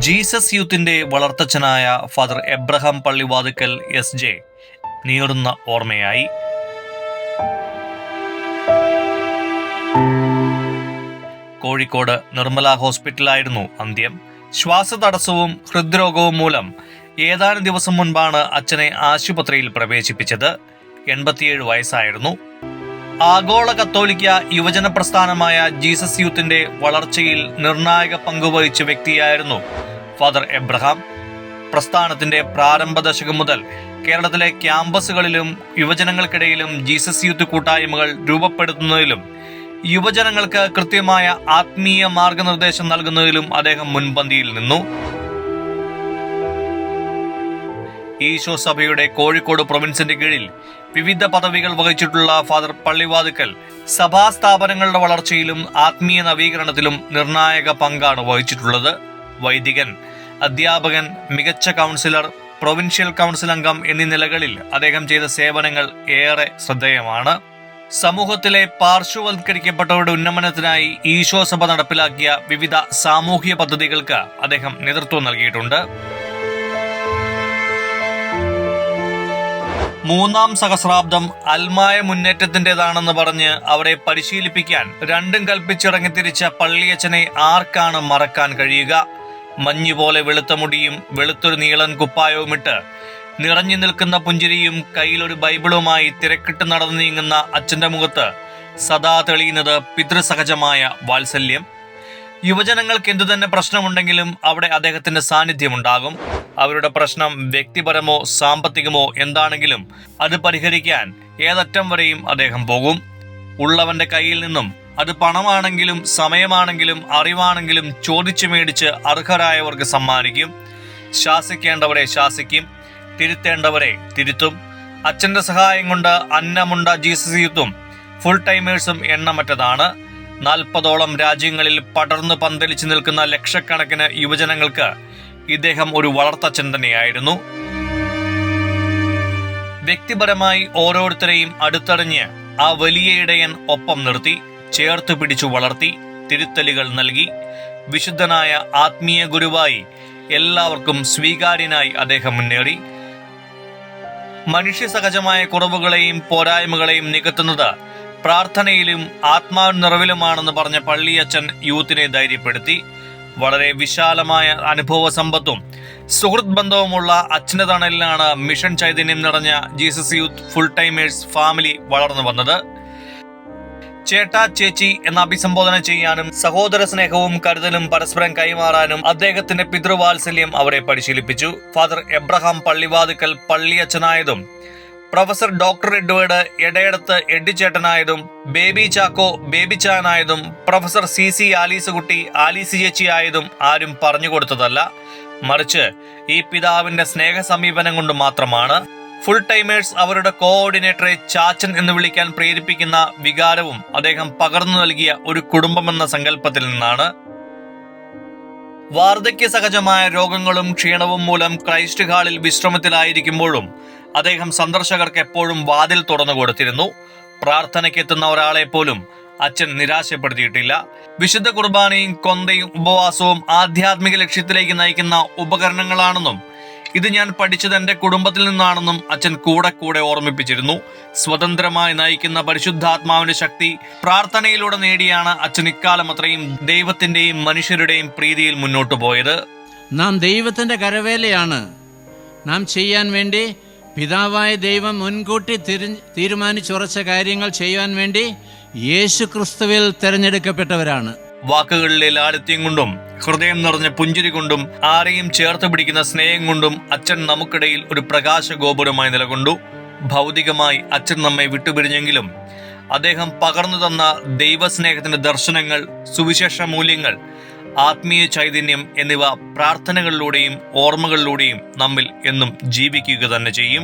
Jesus യൂത്തിന്റെ വളർത്തച്ഛനായ father Abraham Pallivathukkal SJ നീറുന്ന ഓർമ്മയായി. കോഴിക്കോട് നിർമ്മല ഹോസ്പിറ്റലായിരുന്നു അന്ത്യം. ശ്വാസതടസ്സവും ഹൃദ്രോഗവും മൂലം ഏതാനും ദിവസം മുൻപാണ് അച്ഛനെ ആശുപത്രിയിൽ പ്രവേശിപ്പിച്ചത്. 87 വയസ്സായിരുന്നു. ആഗോള കത്തോലിക്ക യുവജന പ്രസ്ഥാനമായ ജീസസ് യൂത്തിന്റെ വളർച്ചയിൽ നിർണായക പങ്കുവഹിച്ച വ്യക്തിയായിരുന്നു ഫാദർ എബ്രഹാം. പ്രസ്ഥാനത്തിന്റെ പ്രാരംഭ ദശകം മുതൽ കേരളത്തിലെ ക്യാമ്പസുകളിലും യുവജനങ്ങൾക്കിടയിലും ജീസസ് യൂത്ത് കൂട്ടായ്മകൾ രൂപപ്പെടുത്തുന്നതിലും യുവജനങ്ങൾക്ക് കൃത്യമായ ആത്മീയ മാർഗനിർദ്ദേശം നൽകുന്നതിലും അദ്ദേഹം മുൻപന്തിയിൽ നിന്നു. ഈശോ സഭയുടെ കോഴിക്കോട് പ്രൊവിൻസിന്റെ കീഴിൽ വിവിധ പദവികൾ വഹിച്ചിട്ടുള്ള ഫാദർ പള്ളിവാതുക്കൽ സഭാസ്ഥാപനങ്ങളുടെ വളർച്ചയിലും ആത്മീയ നവീകരണത്തിലും നിർണായക പങ്കാണ് വഹിച്ചിട്ടുള്ളത്. വൈദികൻ, അധ്യാപകൻ, മികച്ച കൗൺസിലർ, പ്രൊവിൻഷ്യൽ കൗൺസിൽ അംഗം എന്നീ നിലകളിൽ അദ്ദേഹം ചെയ്ത സേവനങ്ങൾ ഏറെ ശ്രദ്ധേയമാണ്. സമൂഹത്തിലെ പാർശ്വവൽക്കരിക്കപ്പെട്ടവരുടെ ഉന്നമനത്തിനായി ഈശോ സഭ നടപ്പിലാക്കിയ വിവിധ സാമൂഹിക പദ്ധതികൾക്ക് അദ്ദേഹം നേതൃത്വം നൽകിയിട്ടുണ്ട്. 3-ാം സഹസ്രാബ്ദം അൽമായ മുന്നേറ്റത്തിൻ്റെതാണെന്ന് പറഞ്ഞ് അവരെ പരിശീലിപ്പിക്കാൻ രണ്ടും കൽപ്പിച്ചിറങ്ങിത്തിരിച്ച പള്ളിയച്ചനെ ആർക്കാണ് മറക്കാൻ കഴിയുക? മഞ്ഞുപോലെ വെളുത്ത മുടിയും വെളുത്തൊരു നീളൻ കുപ്പായവുമിട്ട് നിറഞ്ഞു നിൽക്കുന്ന പുഞ്ചിരിയും കയ്യിലൊരു ബൈബിളുമായി തിരക്കിട്ട് നടന്നു നീങ്ങുന്ന അച്ഛന്റെ മുഖത്ത് സദാ തെളിയുന്നത് പിതൃസഹജമായ വാത്സല്യം. യുവജനങ്ങൾക്ക് എന്തുതന്നെ പ്രശ്നമുണ്ടെങ്കിലും അവിടെ അദ്ദേഹത്തിന്റെ സാന്നിധ്യമുണ്ടാകും. അവരുടെ പ്രശ്നം വ്യക്തിപരമോ സാമ്പത്തികമോ എന്താണെങ്കിലും അത് പരിഹരിക്കാൻ ഏതറ്റം വരെയും അദ്ദേഹം പോകും. ഉള്ളവന്റെ കയ്യിൽ നിന്നും അത് പണമാണെങ്കിലും സമയമാണെങ്കിലും അറിവാണെങ്കിലും ചോദിച്ചു മേടിച്ച് അർഹരായവർക്ക് സമ്മാനിക്കും. ശാസിക്കേണ്ടവരെ ശാസിക്കും, തിരുത്തേണ്ടവരെ തിരുത്തും. അച്ഛന്റെ സഹായം കൊണ്ട് അന്നമുണ്ട ജീസസ് യൂത്തും ഫുൾ ടൈമേഴ്സും എണ്ണമറ്റതാണ്. 40ഓളം രാജ്യങ്ങളിൽ പടർന്നു പന്തലിച്ചു നിൽക്കുന്ന ലക്ഷക്കണക്കിന് യുവജനങ്ങൾക്ക് ഇദ്ദേഹം ഒരു വളർത്തച്ഛൻ തന്നെയായിരുന്നു. വ്യക്തിപരമായി ഓരോരുത്തരെയും അടുത്തറിഞ്ഞ് ആ വലിയ ഇടയൻ ഒപ്പം നിർത്തി, ചേർത്ത് പിടിച്ചു വളർത്തി, തിരുത്തലുകൾ നൽകി. വിശുദ്ധനായ ആത്മീയ ഗുരുവായി എല്ലാവർക്കും സ്വീകാര്യനായി അദ്ദേഹം മുന്നേറി. മനുഷ്യ സഹജമായ കുറവുകളെയും പോരായ്മകളെയും നികത്തുന്നത് പ്രാർത്ഥനയിലും ആത്മാവിൻ നിറവിലുമാണെന്ന് പറഞ്ഞ പള്ളിയച്ചൻ യൂത്തിനെ ധൈര്യപ്പെടുത്തി. വളരെ വിശാലമായ അനുഭവ സമ്പത്തും സുഹൃത്ത് ബന്ധവുമുള്ള അച്ഛന്റെ തണലിലാണ് മിഷൻ ചൈതന്യം നിറഞ്ഞ Jesus youth full timers family വളർന്നു വന്നത്. ചേട്ടാ ചേച്ചി എന്ന അഭിസംബോധന ചെയ്യാനും സഹോദര സ്നേഹവും കരുതലും പരസ്പരം കൈമാറാനും അദ്ദേഹത്തിന്റെ പിതൃവാത്സല്യം അവരെ പരിശീലിപ്പിച്ചു. ഫാദർ എബ്രഹാം പള്ളിവാതുക്കൽ പള്ളിയച്ചനായതും പ്രൊഫസർ ഡോക്ടർ എഡ്വേർഡ് എടയടത്ത് എഡ്ഡിച്ചേട്ടനായതും ബേബി ചാക്കോ ബേബിച്ചാനായതും പ്രൊഫസർ CC ആലീസുകുട്ടി ആലീസി ചേച്ചി ആയതും ആരും പറഞ്ഞു കൊടുത്തതല്ല, മറിച്ച് ഈ പിതാവിന്റെ സ്നേഹ സമീപനം കൊണ്ട് മാത്രമാണ്. ഫുൾ ടൈമേഴ്സ് അവരുടെ കോഓർഡിനേറ്ററെ ചാച്ചൻ എന്ന് വിളിക്കാൻ പ്രേരിപ്പിക്കുന്ന വികാരവും അദ്ദേഹം പകർന്നു നൽകിയ ഒരു കുടുംബമെന്ന സങ്കല്പത്തിൽ നിന്നാണ്. വാർദ്ധക്യ സഹജമായ രോഗങ്ങളും ക്ഷീണവും മൂലം ക്രൈസ്റ്റ് ഹാളിൽ വിശ്രമത്തിലായിരിക്കുമ്പോഴും അദ്ദേഹം സന്ദർശകർക്ക് എപ്പോഴും വാതിൽ തുറന്നു കൊടുത്തിരുന്നു. പ്രാർത്ഥനയ്ക്കെത്തുന്ന ഒരാളെ പോലും അച്ഛൻ നിരാശപ്പെടുത്തിയിട്ടില്ല. വിശുദ്ധ കുർബാനയും കൊന്തയും ഉപവാസവും ആധ്യാത്മിക ലക്ഷ്യത്തിലേക്ക് നയിക്കുന്ന ഉപകരണങ്ങളാണെന്നും ഇത് ഞാൻ പഠിച്ചത് എന്റെ കുടുംബത്തിൽ നിന്നാണെന്നും അച്ഛൻ കൂടെ കൂടെ ഓർമ്മിപ്പിച്ചിരുന്നു. സ്വതന്ത്രമായി നയിക്കുന്ന പരിശുദ്ധാത്മാവിന്റെ ശക്തി പ്രാർത്ഥനയിലൂടെ നേടിയാണ് അച്ഛൻ ഇക്കാലം അത്രയും ദൈവത്തിന്റെയും മനുഷ്യരുടെയും പ്രീതിയിൽ മുന്നോട്ടു പോയത്. നാം ദൈവത്തിന്റെ കരവേലയാണ്. നാം ചെയ്യാൻ വേണ്ടി പിതാവായ ദൈവം മുൻകൂട്ടി തീരുമാനിച്ചുറച്ച കാര്യങ്ങൾ ചെയ്യാൻ വേണ്ടി യേശു ക്രിസ്തുവിൽ തെരഞ്ഞെടുക്കപ്പെട്ടവരാണ്. വാക്കുകളിലെ ലാളിത്യം കൊണ്ടും ഹൃദയം നിറഞ്ഞ പുഞ്ചിരി കൊണ്ടും ആരെയും ചേർത്ത് പിടിക്കുന്ന സ്നേഹം കൊണ്ടും അച്ഛൻ നമുക്കിടയിൽ ഒരു പ്രകാശ ഗോപുരമായി നിലകൊണ്ടു. ഭൗതികമായി അച്ഛൻ നമ്മെ വിട്ടുപിരിഞ്ഞെങ്കിലും അദ്ദേഹം പകർന്നു തന്ന ദൈവസ്നേഹത്തിന്റെ ദർശനങ്ങൾ, സുവിശേഷ മൂല്യങ്ങൾ, ആത്മീയ ചൈതന്യം എന്നിവ പ്രാർത്ഥനകളിലൂടെയും ഓർമ്മകളിലൂടെയും നമ്മിൽ എന്നും ജീവിക്കുക തന്നെ ചെയ്യും.